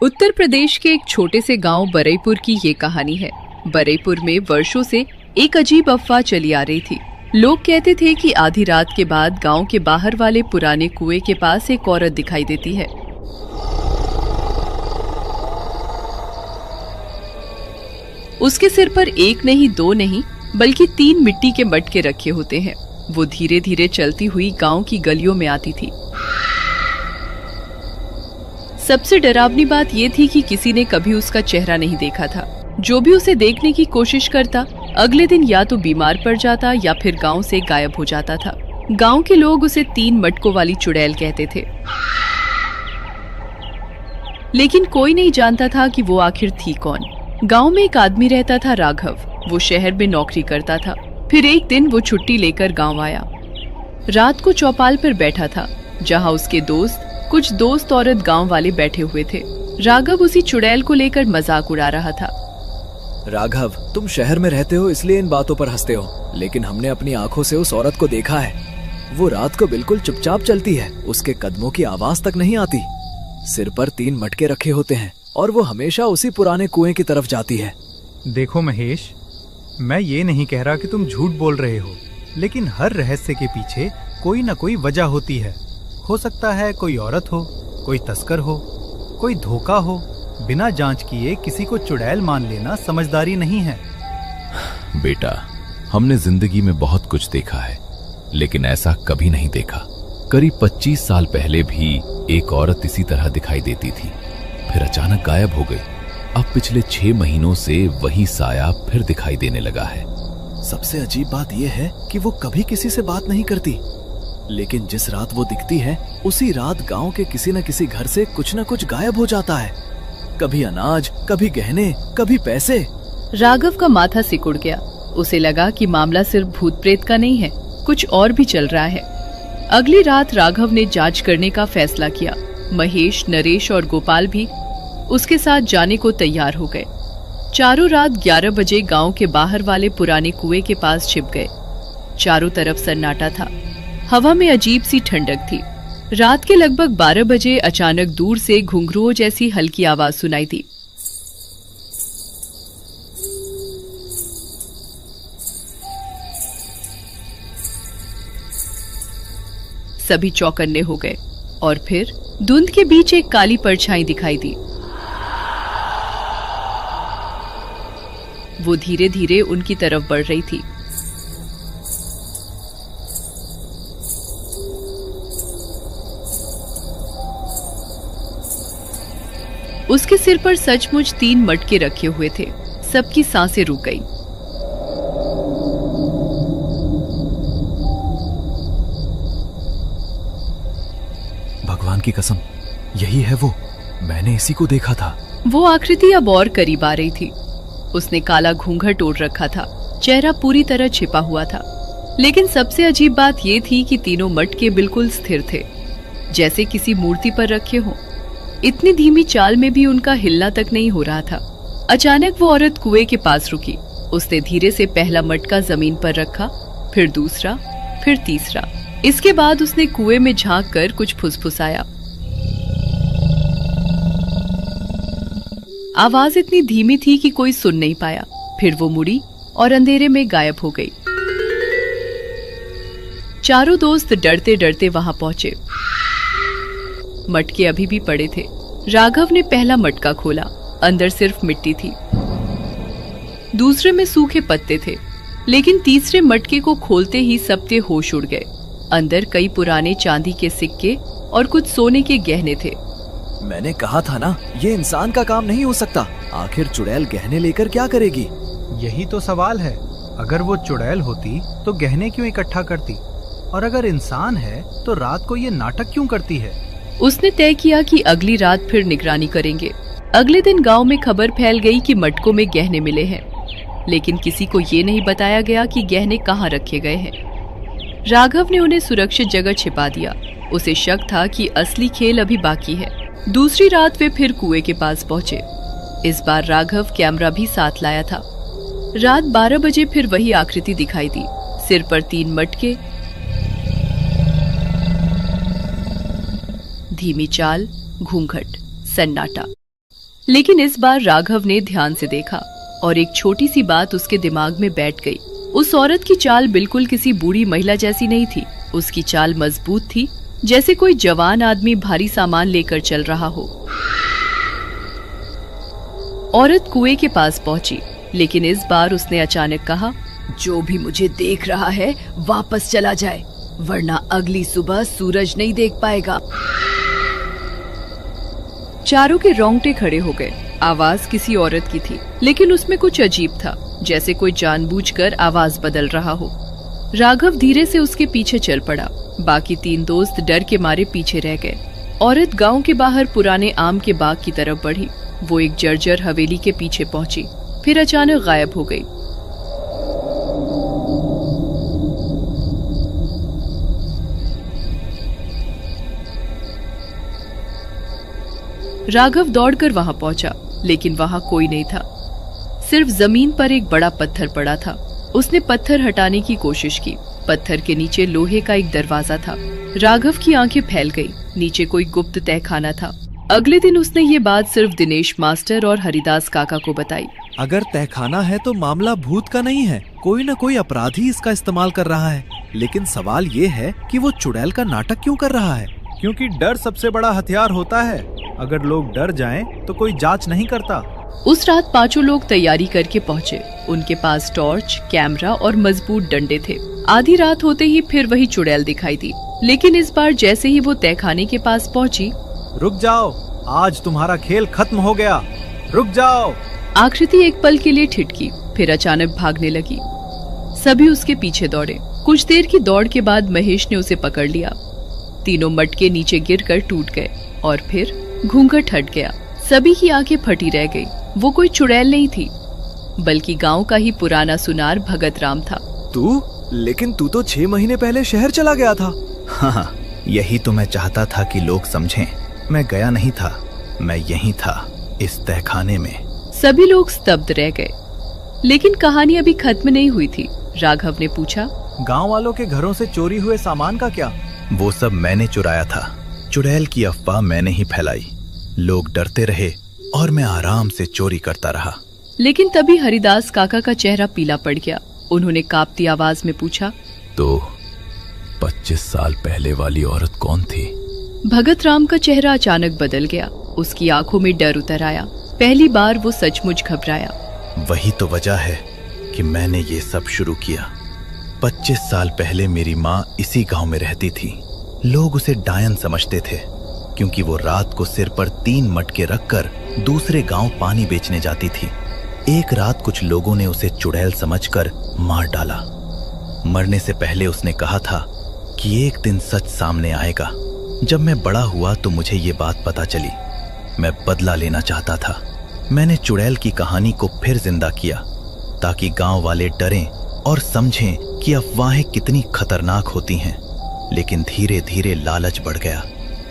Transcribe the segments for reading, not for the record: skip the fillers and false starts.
उत्तर प्रदेश के एक छोटे से गांव बरईपुर की ये कहानी है। बरईपुर में वर्षों से एक अजीब अफवाह चली आ रही थी। लोग कहते थे कि आधी रात के बाद गांव के बाहर वाले पुराने कुएं के पास एक औरत दिखाई देती है। उसके सिर पर एक नहीं, दो नहीं, बल्कि 3 मिट्टी के मटके रखे होते हैं। वो धीरे धीरे चलती हुई गांव की गलियों में आती थी। सबसे डरावनी बात यह थी कि किसी ने कभी उसका चेहरा नहीं देखा था। जो भी उसे देखने की कोशिश करता, अगले दिन या तो बीमार पड़ जाता या फिर गांव से गायब हो जाता था। गांव के लोग उसे 3 मटकों वाली चुड़ैल कहते थे, लेकिन कोई नहीं जानता था कि वो आखिर थी कौन। गांव में एक आदमी रहता था, राघव। वो शहर में नौकरी करता था। फिर एक दिन वो छुट्टी लेकर गांव आया। रात को चौपाल पर बैठा था, जहां उसके कुछ दोस्त औरत गांव वाले बैठे हुए थे। राघव उसी चुड़ैल को लेकर मजाक उड़ा रहा था। राघव, तुम शहर में रहते हो इसलिए इन बातों पर हंसते हो, लेकिन हमने अपनी आंखों से उस औरत को देखा है। वो रात को बिल्कुल चुपचाप चलती है, उसके कदमों की आवाज तक नहीं आती। सिर पर 3 मटके रखे होते हैं और वो हमेशा उसी पुराने कुएं की तरफ जाती है। देखो महेश, मैं ये नहीं कह रहा कि तुम झूठ बोल रहे हो, लेकिन हर रहस्य के पीछे कोई न कोई वजह होती है। हो सकता है कोई औरत हो, कोई तस्कर हो, कोई धोखा हो। बिना जांच किए किसी को चुड़ैल मान लेना समझदारी नहीं है। बेटा, हमने जिंदगी में बहुत कुछ देखा है, लेकिन ऐसा कभी नहीं देखा। करीब 25 साल पहले भी एक औरत इसी तरह दिखाई देती थी, फिर अचानक गायब हो गई। अब पिछले 6 महीनों से वही साया फिर दिखाई देने लगा है। सबसे अजीब बात यह है कि वो कभी किसी से बात नहीं करती, लेकिन जिस रात वो दिखती है, उसी रात गांव के किसी न किसी घर से कुछ न कुछ गायब हो जाता है। कभी अनाज, कभी गहने, कभी पैसे। राघव का माथा सिकुड़ गया। उसे लगा कि मामला सिर्फ भूत प्रेत का नहीं है, कुछ और भी चल रहा है। अगली रात राघव ने जांच करने का फैसला किया। महेश, नरेश और गोपाल भी उसके साथ जाने को तैयार हो गए। चारों रात 11 बजे गांव के बाहर वाले पुराने कुएं के पास छिप गए। चारों तरफ सन्नाटा था। हवा में अजीब सी ठंडक थी। रात के लगभग 12 बजे अचानक दूर से घुंघरुओं जैसी हल्की आवाज सुनाई दी। सभी चौकन्ने हो गए और फिर धुंध के बीच एक काली परछाई दिखाई दी। वो धीरे धीरे उनकी तरफ बढ़ रही थी। उसके सिर पर सचमुच 3 मटके रखे हुए थे। सबकी सांसें रुक गईं। भगवान की कसम, यही है वो। मैंने इसी को देखा था। वो आकृति अब और करीब आ रही थी। उसने काला घूंघट ओढ़ रखा था, चेहरा पूरी तरह छिपा हुआ था। लेकिन सबसे अजीब बात ये थी कि तीनों मटके बिल्कुल स्थिर थे, जैसे किसी मूर्ति पर रखे हों। इतनी धीमी चाल में भी उनका हिलना तक नहीं हो रहा था। अचानक वो औरत कुएं के पास रुकी। उसने धीरे से पहला मटका जमीन पर रखा, फिर दूसरा, फिर तीसरा। इसके बाद उसने कुएं में झांक कर कुछ फुसफुसाया। आवाज इतनी धीमी थी कि कोई सुन नहीं पाया। फिर वो मुड़ी और अंधेरे में गायब हो गई। चारों दोस्त डरते डरते वहां पहुंचे। मटके अभी भी पड़े थे। राघव ने पहला मटका खोला। अंदर सिर्फ मिट्टी थी, दूसरे में सूखे पत्ते थे। लेकिन तीसरे मटके को खोलते ही सबके होश उड़ गए। अंदर कई पुराने चांदी के सिक्के और कुछ सोने के गहने थे। मैंने कहा था ना, ये इंसान का काम नहीं हो सकता। आखिर चुड़ैल गहने लेकर क्या करेगी? यही तो सवाल है। अगर वो चुड़ैल होती तो गहने क्यों इकट्ठा करती, और अगर इंसान है तो रात को ये नाटक क्यों करती है? उसने तय किया कि अगली रात फिर निगरानी करेंगे। अगले दिन गांव में खबर फैल गई कि मटकों में गहने मिले हैं, लेकिन किसी को ये नहीं बताया गया कि गहने कहाँ रखे गए हैं। राघव ने उन्हें सुरक्षित जगह छिपा दिया। उसे शक था कि असली खेल अभी बाकी है। दूसरी रात वे फिर कुएं के पास पहुंचे। इस बार राघव कैमरा भी साथ लाया था। रात 12 बजे फिर वही आकृति दिखाई दी। सिर पर 3 मटके, धीमी चाल, घूंघट, सन्नाटा। लेकिन इस बार राघव ने ध्यान से देखा और एक छोटी सी बात उसके दिमाग में बैठ गई। उस औरत की चाल बिल्कुल किसी बूढ़ी महिला जैसी नहीं थी। उसकी चाल मजबूत थी, जैसे कोई जवान आदमी भारी सामान लेकर चल रहा हो। औरत कुएं के पास पहुंची, लेकिन इस बार उसने अचानक कहा, जो भी मुझे देख रहा है वापस चला जाए, वरना अगली सुबह सूरज नहीं देख पाएगा। चारों के रोंगटे खड़े हो गए। आवाज किसी औरत की थी, लेकिन उसमें कुछ अजीब था, जैसे कोई जानबूझकर आवाज बदल रहा हो। राघव धीरे से उसके पीछे चल पड़ा। बाकी 3 दोस्त डर के मारे पीछे रह गए। औरत गांव के बाहर पुराने आम के बाग की तरफ बढ़ी। वो एक जर्जर हवेली के पीछे पहुंची, फिर अचानक गायब हो गई। राघव दौड़कर वहां पहुंचा, लेकिन वहां कोई नहीं था। सिर्फ जमीन पर एक बड़ा पत्थर पड़ा था। उसने पत्थर हटाने की कोशिश की। पत्थर के नीचे लोहे का एक दरवाजा था। राघव की आंखें फैल गई। नीचे कोई गुप्त तहखाना था। अगले दिन उसने ये बात सिर्फ दिनेश मास्टर और हरिदास काका को बताई। अगर तहखाना है तो मामला भूत का नहीं है, कोई न कोई अपराधी इसका इस्तेमाल कर रहा है। लेकिन सवाल ये है कि वो चुड़ैल का नाटक क्यों कर रहा है? क्योंकि डर सबसे बड़ा हथियार होता है। अगर लोग डर जाएं तो कोई जांच नहीं करता। उस रात 5 लोग तैयारी करके पहुंचे। उनके पास टॉर्च, कैमरा और मजबूत डंडे थे। आधी रात होते ही फिर वही चुड़ैल दिखाई दी, लेकिन इस बार जैसे ही वो तहखाने के पास पहुंची, रुक जाओ, आज तुम्हारा खेल खत्म हो गया, रुक जाओ। आकृति एक पल के लिए ठिठकी, फिर अचानक भागने लगी। सभी उसके पीछे दौड़े। कुछ देर की दौड़ के बाद महेश ने उसे पकड़ लिया। तीनों मटके नीचे गिरकर टूट गए और फिर घूंघट हट गया। सभी की आंखें फटी रह गई। वो कोई चुड़ैल नहीं थी, बल्कि गांव का ही पुराना सुनार भगत राम था। लेकिन तू तो 6 महीने पहले शहर चला गया था। हाँ, यही तो मैं चाहता था कि लोग समझें। मैं गया नहीं था, मैं यहीं था, इस तहखाने में। सभी लोग स्तब्ध रह गए, लेकिन कहानी अभी खत्म नहीं हुई थी। राघव ने पूछा, गांव वालों के घरों से चोरी हुए सामान का क्या? वो सब मैंने चुराया था। चुड़ैल की अफवाह मैंने ही फैलाई। लोग डरते रहे और मैं आराम से चोरी करता रहा। लेकिन तभी हरिदास काका का चेहरा पीला पड़ गया। उन्होंने कांपती आवाज में पूछा, तो 25 साल पहले वाली औरत कौन थी? भगत राम का चेहरा अचानक बदल गया। उसकी आंखों में डर उतर आया। पहली बार वो सचमुच घबराया। वही तो वजह है कि मैंने ये सब शुरू किया। 25 साल पहले मेरी माँ इसी गांव में रहती थी। लोग उसे डायन समझते थे, क्योंकि वो रात को सिर पर 3 मटके रखकर दूसरे गांव पानी बेचने जाती थी। एक रात कुछ लोगों ने उसे चुड़ैल समझकर मार डाला। मरने से पहले उसने कहा था कि एक दिन सच सामने आएगा। जब मैं बड़ा हुआ तो मुझे ये बात पता चली। मैं बदला लेना चाहता था। मैंने चुड़ैल की कहानी को फिर जिंदा किया, ताकि गांव वाले डरें और समझें कि अफवाहें कितनी खतरनाक होती हैं। लेकिन धीरे धीरे लालच बढ़ गया।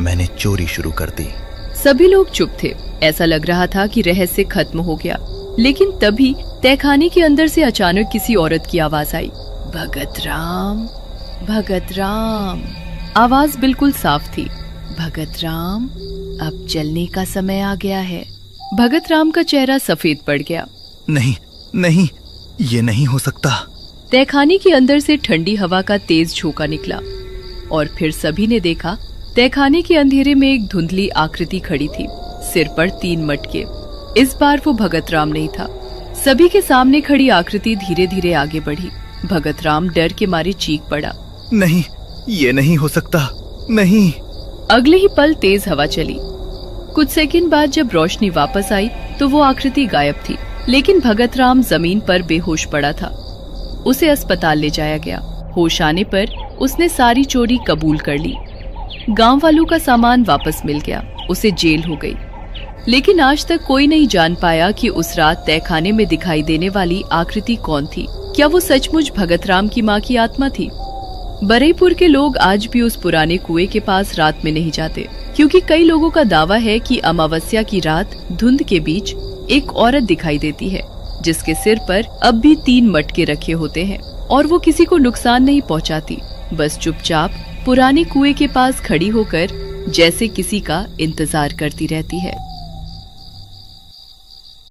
मैंने चोरी शुरू कर दी। सभी लोग चुप थे। ऐसा लग रहा था कि रहस्य खत्म हो गया। लेकिन तभी तहखाने के अंदर से अचानक किसी औरत की आवाज आई, भगत राम, भगत राम। आवाज बिल्कुल साफ थी। भगत राम, अब चलने का समय आ गया है। भगत राम का चेहरा सफेद पड़ गया। नहीं नहीं, ये नहीं हो सकता। तहखाने के अंदर से ठंडी हवा का तेज झोंका निकला और फिर सभी ने देखा, तहखाने के अंधेरे में एक धुंधली आकृति खड़ी थी, सिर पर 3 मटके। इस बार वो भगत राम नहीं था। सभी के सामने खड़ी आकृति धीरे धीरे आगे बढ़ी। भगत राम डर के मारे चीख पड़ा, नहीं, ये नहीं हो सकता, नहीं। अगले ही पल तेज हवा चली। कुछ सेकंड बाद जब रोशनी वापस आई तो वो आकृति गायब थी, लेकिन भगत राम जमीन पर बेहोश पड़ा था। उसे अस्पताल ले जाया गया। होश आने पर उसने सारी चोरी कबूल कर ली। गांव वालों का सामान वापस मिल गया। उसे जेल हो गई। लेकिन आज तक कोई नहीं जान पाया कि उस रात तहखाने में दिखाई देने वाली आकृति कौन थी। क्या वो सचमुच भगत राम की माँ की आत्मा थी? बरईपुर के लोग आज भी उस पुराने कुएं के पास रात में नहीं जाते, क्योंकि कई लोगों का दावा है कि अमावस्या की रात धुंध के बीच एक औरत दिखाई देती है, जिसके सिर पर अब भी 3 मटके रखे होते हैं और वो किसी को नुकसान नहीं पहुंचाती, बस चुपचाप पुराने कुएं के पास खड़ी होकर जैसे किसी का इंतजार करती रहती है।